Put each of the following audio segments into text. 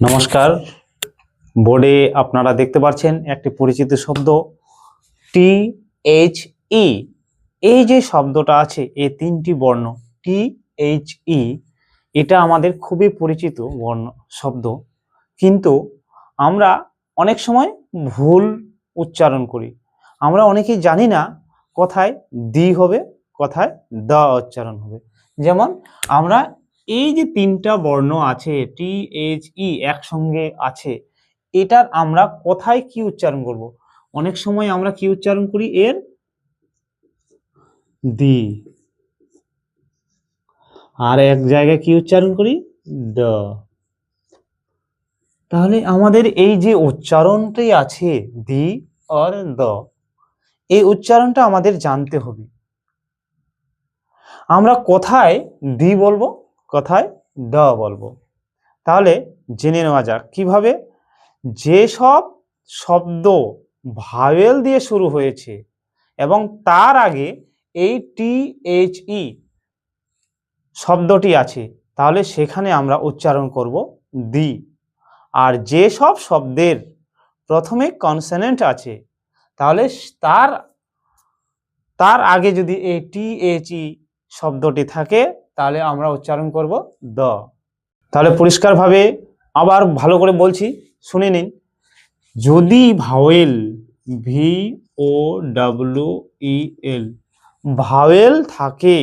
নমস্কার। বোর্ডে আপনারা দেখতে পাচ্ছেন একটি পরিচিত শব্দ টি এইচ ই। এই যে শব্দটা আছে এই তিনটি বর্ণ টি এইচ ই, এটা আমাদের খুবই পরিচিত বর্ণ শব্দ, কিন্তু আমরা অনেক সময় ভুল উচ্চারণ করি। আমরা অনেকেই জানি না কোথায় দি হবে, কোথায় দ উচ্চারণ হবে। যেমন আমরা এই যে তিনটা বর্ণ আছে টি এইচ ই একসঙ্গে আছে, এটার আমরা কোথায় কি উচ্চারণ করব? অনেক সময় আমরা কি উচ্চারণ করি? এর দি। আর এক জায়গায় কি উচ্চারণ করি? দ। তাহলে আমাদের এই যে উচ্চারণটাই আছে দি আর দ, এই উচ্চারণটা আমাদের জানতে হবে। আমরা কোথায় দি বলবো, কোথায় দ বলবো। তাহলে জেনে নেওয়া যাক কিভাবে। যেসব শব্দ ভাওয়েল দিয়ে শুরু হয়েছে এবং তার আগে এই টি এইচ ই শব্দটি আছে, তাহলে সেখানে আমরা উচ্চারণ করব দি। আর যেসব শব্দের প্রথমে কনসোনেন্ট আছে, তাহলে তার আগে যদি এই টি এইচ ই শব্দটি থাকে, তাহলে আমরা উচ্চারণ করব দ। তাহলে পরিষ্কারভাবে আবার ভালো করে বলছি, শুনে নিন। যদি vowel V O W E L vowel থাকে,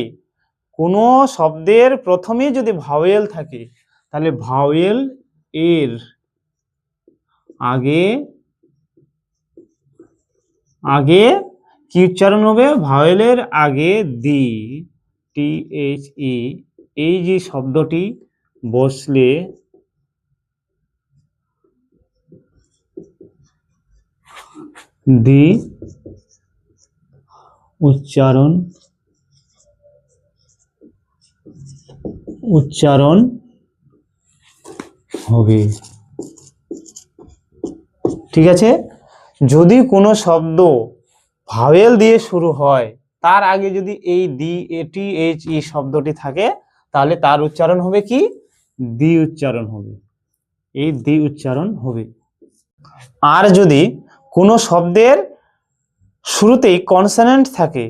কোনো শব্দের প্রথমে যদি ভাওয়েল থাকে, তাহলে ভাওয়েল এর আগে আগে কি উচ্চারণ হবে? ভাওয়েলের আগে দি, টি এইচ ই, এই যে শব্দটি বসলে দি উচ্চারণ হবে। ঠিক আছে? যদি কোনো শব্দ ভাওয়েল দিয়ে শুরু হয়, তার আগে যদি এই দি টি এইচ ই শব্দটি থাকে, তাহলে তার উচ্চারণ হবে কি? দি উচ্চারণ হবে। এই দি উচ্চারণ হবে। আর যদি কোনো শব্দের শুরুতেই কনসোনেন্ট থাকে,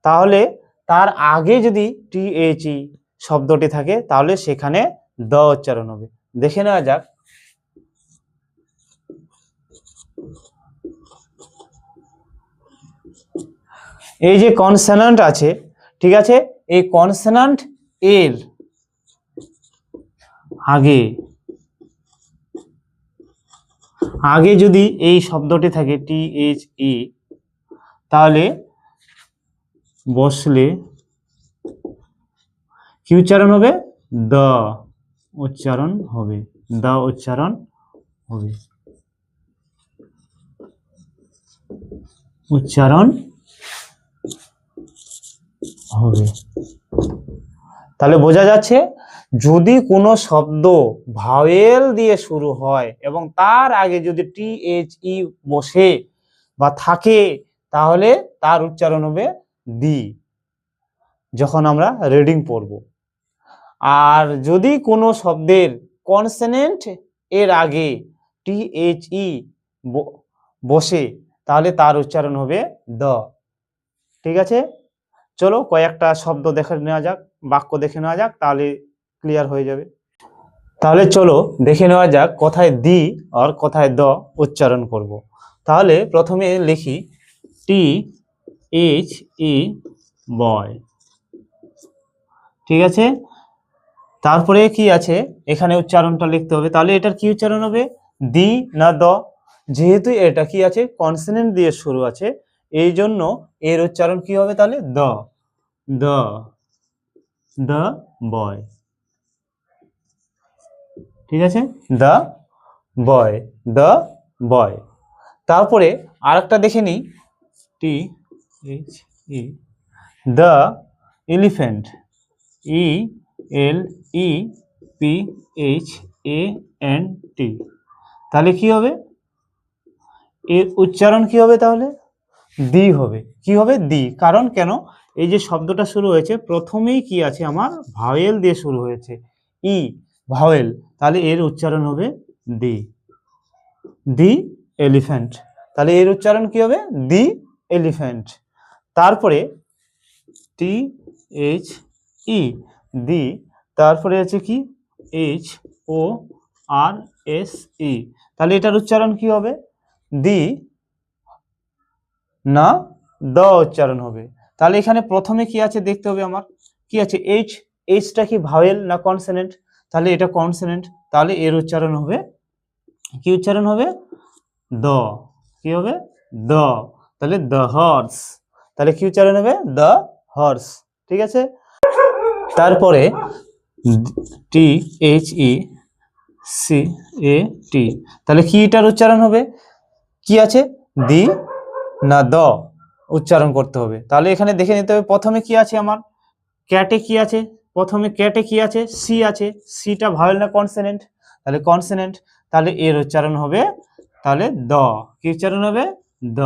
তাহলে তার আগে যদি টি এইচ ই শব্দটি থাকে, তাহলে সেখানে দ উচ্চারণ হবে। দেখে নেওয়া যাক। এই যে কনসোনেন্ট আছে, ঠিক আছে, এই কনসোনেন্ট এর আগে যদি এই শব্দটি থাকে টি এইচ ই, তাহলে বসলে কি উচ্চারণ হবে? দ উচ্চারণ হবে। দ উচ্চারণ হবে। উচ্চারণ হবে। তাহলে বোঝা যাচ্ছে, যদি কোনো শব্দ ভাওয়েল দিয়ে শুরু হয় এবং তার আগে যদি টি এইচ ই বসে বা থাকে, তাহলে তার উচ্চারণ হবে দি, যখন আমরা রিডিং পড়ব। আর যদি কোনো শব্দের কনসোনেন্ট এর আগে টি এইচ ই বসে, তাহলে তার উচ্চারণ হবে দ। ঠিক আছে? চলো কয়েকটা শব্দ দেখে নেওয়া যাক, বাক্য দেখে নেওয়া যাক, তাহলে ক্লিয়ার হয়ে যাবে। তাহলে চলো দেখে নেওয়া যাক কোথায় দি আর কোথায় দ উচ্চারণ করব। তাহলে প্রথমে লিখি টি এইচ ই বয়। ঠিক আছে? তারপরে কি আছে, এখানে উচ্চারণটা লিখতে হবে। তাহলে এটার কি উচ্চারণ হবে? দি না দ? যেহেতু এটা কি আছে, কনসোনেন্ট দিয়ে শুরু আছে, এই জন্য এর উচ্চারণ কি হবে? তাহলে দ। দ দ্য বয়। ঠিক আছে? The boy, the boy. তারপরে আরেকটা দেখে নিই, T H E the elephant, E L E P H A N T. তাহলে কি হবে? এর উচ্চারণ কি হবে? তাহলে দি হবে। কি হবে? দি। কারণ কেন? এই যে শব্দটা শুরু হয়েছে, প্রথমেই কি আছে আমার? ভাওয়েল দিয়ে শুরু হয়েছে, ই ভাওয়েল, তাহলে এর উচ্চারণ হবে দি, দি এলিফ্যান্ট। তাহলে এর উচ্চারণ কি হবে? দি এলিফ্যান্ট। তারপরে টি এইচ ই, দি, তারপরে আছে কি এইচ ও আর এস ই, তাহলে এটার উচ্চারণ কি হবে? দি না দ উচ্চারণ হবে। তাহলে এখানে প্রথমে কি আছে দেখতে হবে আমার, কি আছে এইচ, এইচটা কি ভাওয়েল না কনসোনেন্ট? তাহলে এটা কনসোনেন্ট, তাহলে এর উচ্চারণ হবে কি উচ্চারণ হবে? দ। কি হবে? দ। তাহলে দ্য হর্স, তাহলে কি উচ্চারণ হবে? The horse. ঠিক আছে। তারপরে টি এইচ ই সি এ টি, তাহলে কি এটার উচ্চারণ হবে? কি আছে? দি না দ উচ্চারণ করতে হবে। তাহলে এখানে দেখে নিতে হবে প্রথমে কি আছে আমার, ক্যাটে কি আছে? প্রথমে ক্যাটে কি আছে? সি আছে। সিটা ভাওয়েল না কনসোনেন্ট? তাহলে কনসোনেন্ট, তাহলে এর উচ্চারণ হবে তাহলে দ। কি উচ্চারণ হবে? দ।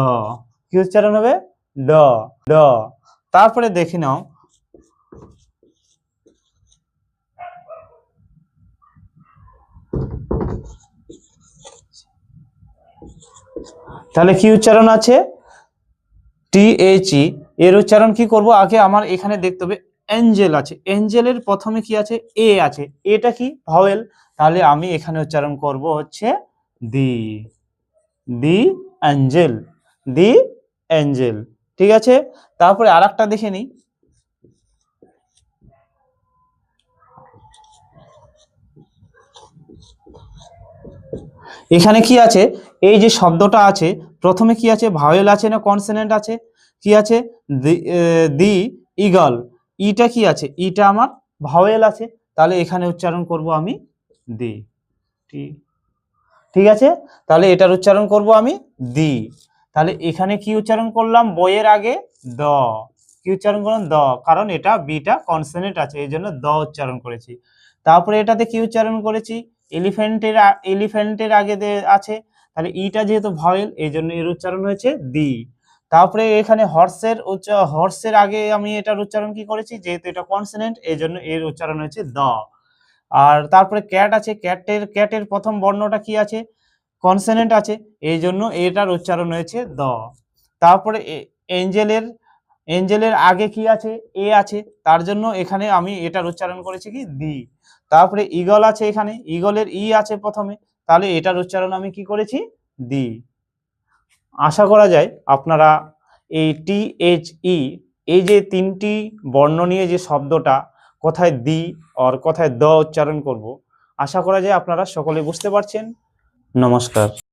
কি উচ্চারণ হবে? দ। দ। তারপরে দেখে নাও তাহলে কি উচ্চারণ আছে? টি এইচ ই, এর উচ্চারণ কি করব? আগে আমার এখানে দেখতে হবে এঞ্জেল আছে, এঞ্জেলের প্রথমে কি আছে? এ আছে, এটা কি ভাওয়েল? তাহলে আমি এখানে উচ্চারণ করব হচ্ছে দি, দি এঞ্জেল, দি এঞ্জেল। ঠিক আছে। তারপরে আরেকটা দেখে নিই, এখানে কি আছে? এই যে শব্দটা আছে প্রথমে কি আছে? ভাওয়েল আছে না কনসোনেন্ট আছে? কি আছে? দি ইগল, ইটা কি আছে? ইটা আমার ভাওয়েল আছে, তাহলে এখানে উচ্চারণ করব আমি দি। ঠিক আছে। তাহলে এটার উচ্চারণ করব আমি দি। তাহলে এখানে কি উচ্চারণ করলাম? বইয়ের আগে দ। কি উচ্চারণ করলাম? দ, কারণ এটা বিটা কনসোনেন্ট আছে এই জন্য দ উচ্চারণ করেছি। তারপরে এটাতে কি উচ্চারণ করেছি? এলিফ্যান্টের, এলিফ্যান্টের আগে আছে, তাহলে ইটা যেহেতু ভাওয়েল এই জন্য এর উচ্চারণ হয়েছে দি। তারপরে এখানে হর্সের হর্সের আগে আমি এটার উচ্চারণ কি করেছি? যেহেতু এটা কনসোনেন্ট এই জন্য এর উচ্চারণ হয়েছে দ। আর তারপরে ক্যাট আছে, ক্যাটের প্রথম বর্ণটা কি আছে? কনসোনেন্ট আছে এই জন্য এটার উচ্চারণ হয়েছে দ। তারপরে এঞ্জেলের, এঞ্জেলের আগে কি আছে? এ আছে, তার জন্য এখানে আমি এটার উচ্চারণ করেছি কি দি। তারপরে ঈগল আছে, এখানে ঈগলের ই আছে প্রথমে, তাহলে এটার উচ্চারণ আমি কি করেছি? দি। আশা করা যায় আপনারা এই টি এইচ ই, এই যে তিনটি বর্ণ নিয়ে যে শব্দটা, কোথায় দি আর কোথায় দ উচ্চারণ করব, আশা করা যায় আপনারা সকলে বুঝতে পারছেন। নমস্কার।